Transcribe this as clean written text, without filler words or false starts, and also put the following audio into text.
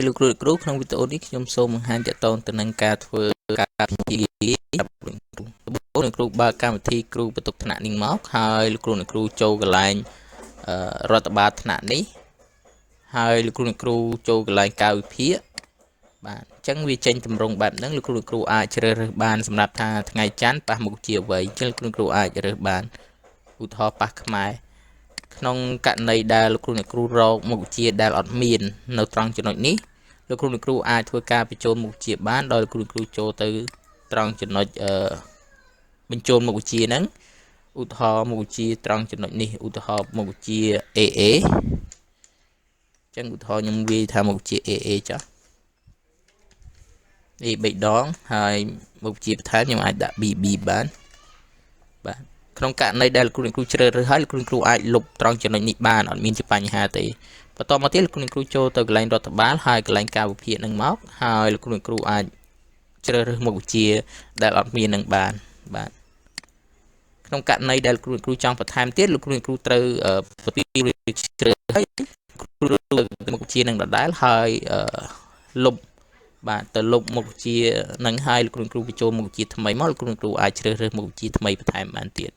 លោកគ្រូក្នុងវីដេអូនេះខ្ញុំសូមបង្ហាញទាក់ទងទៅនឹងការធ្វើការវិធីលោកគ្រូបើកកម្មវិធីគ្រូបន្ទុកថ្នាក់នេះមកហើយលោកគ្រូចូលកន្លែងរដ្ឋបាលថ្នាក់នេះហើយលោកគ្រូចូលកន្លែងការវិភាគបាទអញ្ចឹងវាចេញតម្រងបែបហ្នឹងលោកគ្រូអាចជ្រើសរើសបានសម្រាប់ថាថ្ងៃច័ន្ទប៉ះមុខជាអ្វីអញ្ចឹងលោកគ្រូអាចរើសបានឧទាហរណ៍ប៉ះខ្មែរក្នុងករណីដែលលោកគ្រូរកមុខវិជ្ជាដែលអត់មាននៅត្រង់ចំណុចនេះលោកគ្រូអាចធ្វើការបញ្ចូលមុខវិជ្ជាបានដោយលោកគ្រូចូលទៅត្រង់ចំណុចបញ្ចូលមុខវិជ្ជាហ្នឹងឧទាហរណ៍មុខវិជ្ជាត្រង់ចំណុចនេះឧទាហរណ៍មុខវិជ្ជា AA អញ្ចឹងឧទាហរណ៍ខ្ញុំវាយថាមុខវិជ្ជា AA ចុះ A 3ដងហើយមុខវិជ្ជាបន្ថែមខ្ញុំអាចដាក់ BB បានបាទក្នុងករណីដែលលោកគ្រូជ្រើសរើសហើយលោកគ្រូអាចលុបត្រង់ចំណុចនេះបានអត់មានជាបញ្ហាទេបន្តមកទៀតលោកគ្រូចូលទៅកន្លែងរដ្ឋបាលហើយកន្លែងការវិភាគនឹងមកហើយលោកគ្រូអាចជ្រើសរើសមុខវិជ្ជាដែលអត់មាននឹងបានបាទក្នុងករណីដែលលោកគ្រូចង់បន្ថែមទៀតលោកគ្រូត្រូវជ្រើសហើយគ្រូមុខវិជ្ជានឹងដដែលហើយលុបបាទទៅលុបមុខវិជ្ជានឹងហើយលោកគ្រូបញ្ចូលមុខវិជ្ជាថ្មីមកលោកគ្រូអាចជ្រើសរើសមុខវិជ្ជាថ្មីបន្ថែមបានទៀត